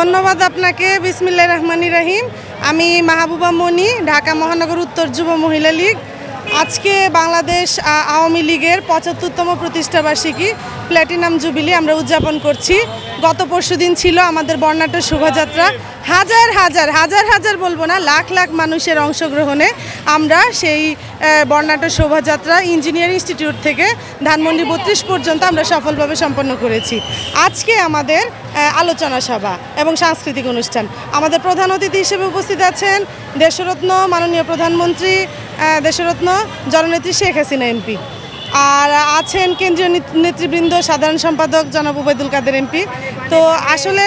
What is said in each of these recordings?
ধন্যবাদ আপনাকে। বিসমিল্লাহির রহমানির রহিম। আমি মাহবুবা মনি, ঢাকা মহানগর উত্তর যুব মহিলা লীগ। আজকে বাংলাদেশ আওয়ামী লীগের ৭৫তম প্রতিষ্ঠাবার্ষিকী প্ল্যাটিনাম জুবিলি আমরা উদযাপন করছি। গত পরশুদিন ছিল আমাদের বর্ণাঢ্য শোভাযাত্রা। হাজার হাজার হাজার হাজার বলবো না, লাখ লাখ মানুষের অংশগ্রহণে আমরা সেই বর্ণাঢ্য শোভাযাত্রা ইঞ্জিনিয়ারিং ইনস্টিটিউট থেকে ধানমন্ডি ৩২ পর্যন্ত আমরা সফলভাবে সম্পন্ন করেছি। আজকে আমাদের আলোচনা সভা এবং সাংস্কৃতিক অনুষ্ঠান। আমাদের প্রধান অতিথি হিসেবে উপস্থিত আছেন দেশরত্ন মাননীয় প্রধানমন্ত্রী, দেশরত্ন জননেত্রী শেখ হাসিনা এমপি, আর আছেন কেন্দ্রীয় নেতৃবৃন্দ, সাধারণ সম্পাদক জনাব ওবায়দুল কাদের এমপি। তো আসলে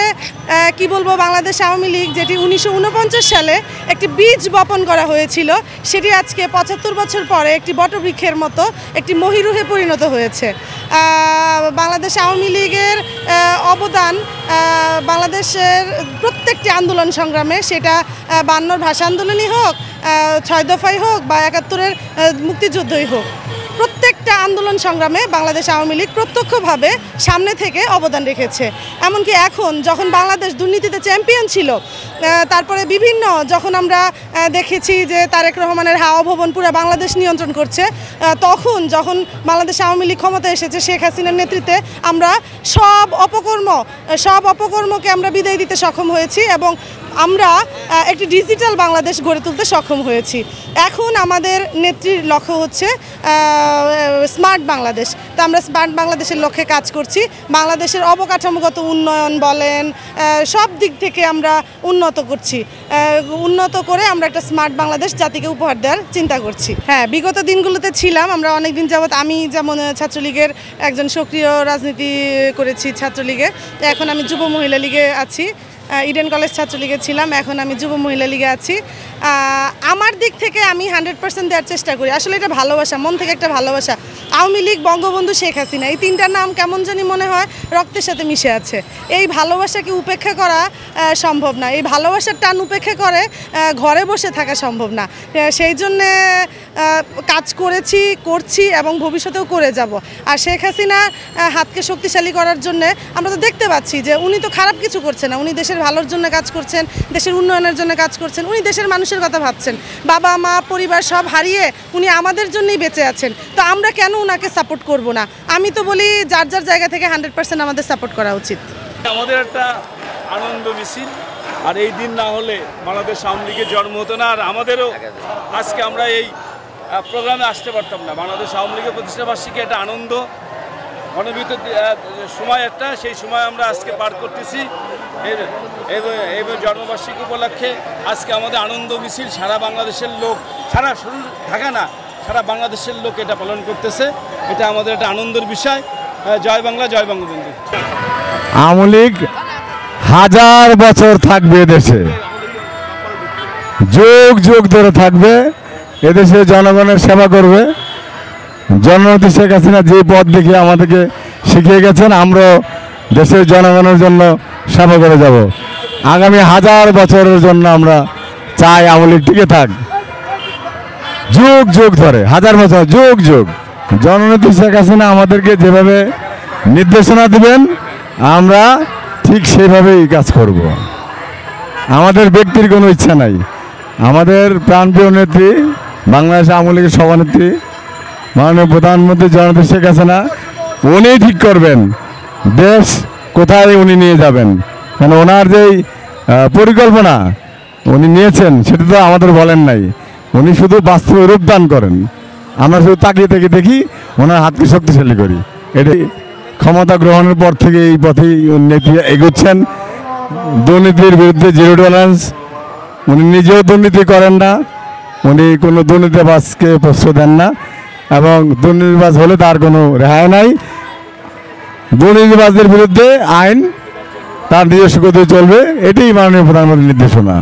কি বলবো, বাংলাদেশ আওয়ামী লীগ যেটি 1949 সালে একটি বীজ বপন করা হয়েছিল, সেটি আজকে ৭৫ বছর পরে একটি বটবৃক্ষের মতো একটি মহিরুহে পরিণত হয়েছে। বাংলাদেশ আওয়ামী লীগের অবদান বাংলাদেশের প্রত্যেকটি আন্দোলন সংগ্রামে, সেটা ৫২ ভাষা আন্দোলনই হোক, ৬ দফাই হোক বা ৭১-এর মুক্তিযুদ্ধই হোক, প্রত্যেকটা আন্দোলন সংগ্রামে বাংলাদেশ আওয়ামী লীগ প্রত্যক্ষভাবে সামনে থেকে অবদান রেখেছে। এমনকি এখন যখন বাংলাদেশ দুর্নীতিতে চ্যাম্পিয়ন ছিল, তারপরে বিভিন্ন যখন আমরা দেখেছি যে তারেক রহমানের হাওয়া ভবন পুরো বাংলাদেশ নিয়ন্ত্রণ করছে, তখন যখন বাংলাদেশ আওয়ামী লীগ ক্ষমতায় এসেছে শেখ হাসিনার নেতৃত্বে, আমরা সব অপকর্মকে আমরা বিদায় দিতে সক্ষম হয়েছি এবং আমরা একটি ডিজিটাল বাংলাদেশ গড়ে তুলতে সক্ষম হয়েছি। এখন আমাদের নেত্রীর লক্ষ্য হচ্ছে স্মার্ট বাংলাদেশ। তো আমরা স্মার্ট বাংলাদেশের লক্ষ্যে কাজ করছি। বাংলাদেশের অবকাঠামোগত উন্নয়ন বলেন, সব দিক থেকে আমরা উন্নত করে আমরা একটা স্মার্ট বাংলাদেশ জাতিকে উপহার দেওয়ার চিন্তা করছি। হ্যাঁ, বিগত দিনগুলোতে ছিলাম আমরা অনেক দিন যাবৎ। আমি যেমন ছাত্রলীগের একজন সক্রিয় রাজনীতি করেছি ছাত্রলীগে, এখন আমি যুব মহিলা লীগে আছি। ইডেন কলেজ ছাত্রলীগে ছিলাম, এখন আমি যুব মহিলা লীগে আছি। আমার দিক থেকে আমি 100% দেওয়ার চেষ্টা করি। আসলে এটা ভালোবাসা, মন থেকে একটা ভালোবাসা। আওয়ামী লীগ, বঙ্গবন্ধু, শেখ হাসিনা, এই তিনটার নাম কেমন জানি মনে হয় রক্তের সাথে মিশে আছে। এই ভালোবাসাকে উপেক্ষা করা সম্ভব না, এই ভালোবাসার টান উপেক্ষা করে ঘরে বসে থাকা সম্ভব না। সেই জন্যে কাজ করছি এবং ভবিষ্যতেও করে যাব। আর শেখ হাসিনা হাতকে শক্তিশালী করার জন্য আমরা তো দেখতে পাচ্ছি যে উনি তো খারাপ কিছু করছেন না, উনি দেশের ভালোর জন্য কাজ করছেন, দেশের উন্নয়নের জন্য কাজ করছেন, উনি দেশের মানুষের কথা ভাবছেন। বাবা মা পরিবার সব হারিয়ে উনি আমাদের জন্যই বেঁচে আছেন। তো আমরা কেন ওনাকে সাপোর্ট করব না? আমি তো বলি যার যার জায়গা থেকে 100% আমাদের সাপোর্ট করা উচিত। আমাদের একটা আনন্দ মিছিল, আর এই দিন না হলে বাংলাদেশ আওয়ামী লীগের জন্ম হতো না, আর আমাদেরও আজকে আমরা এই প্রোগ্রামে আসতে পারতাম না। বাংলাদেশ আওয়ামী লীগের প্রতিষ্ঠাবার্ষিকী একটা আনন্দ ঘনবীত সময়, একটা সেই সময় আমরা আজকে পার করতেছি। এই জন্মবার্ষিকী উপলক্ষে আজকে আমাদের আনন্দ মিছিল, সারা বাংলাদেশের লোক, সারা শুধু ঢাকা না, সারা বাংলাদেশের লোক এটা পালন করতেছে। এটা আমাদের একটা আনন্দের বিষয়। জয় বাংলা, জয় বঙ্গবন্ধু। আওয়ামী লীগ হাজার বছর থাকবে এদেশে, যুগ যুগ ধরে থাকবে, এদেশে জনগণের সেবা করবে। জননেত্রী শেখ হাসিনা যে পথ দেখিয়ে আমাদেরকে শিখিয়ে গেছেন, আমরাও দেশের জনগণের জন্য সেবা করে যাব। আগামী হাজার বছরের জন্য আমরা চাই আওয়ামী লীগ টিকে থাক, যুগ যুগ ধরে, হাজার বছর, যুগ যুগ। জননেত্রী শেখ হাসিনা আমাদেরকে যেভাবে নির্দেশনা দিবেন, আমরা ঠিক সেইভাবেই কাজ করব। আমাদের ব্যক্তির কোনো ইচ্ছা নাই। আমাদের প্রাণপ্রিয় নেত্রী, বাংলাদেশ আওয়ামী লীগের সভানেত্রী মাননীয় প্রধানমন্ত্রী জননেত্রী শেখ হাসিনা, উনি ঠিক করবেন দেশ কোথায় উনি নিয়ে যাবেন। মানে ওনার যেই পরিকল্পনা উনি নিয়েছেন, সেটা তো আমাদের বলেন নাই। উনি শুধু বাস্তবে রূপদান করেন, আমরা শুধু তাকিয়ে থেকে দেখি, ওনার হাতকে শক্তিশালী করি। এটাই ক্ষমতা গ্রহণের পর থেকে এই পথেই নেত্রী এগোচ্ছেন। দুর্নীতির বিরুদ্ধে জিরো টলারেন্স। উনি নিজেও দুর্নীতি করেন না, উনি কোনো দুর্নীতিবাজকে প্রশ্রয় দেন না, এবং দুর্নীতিবাজ হলে তার কোনো রেহাই নাই। দুর্নীতিবাজদের বিরুদ্ধে আইন তার নিজস্ব গতিতে চলবে, এটাই মাননীয় প্রধানমন্ত্রীর নির্দেশনা।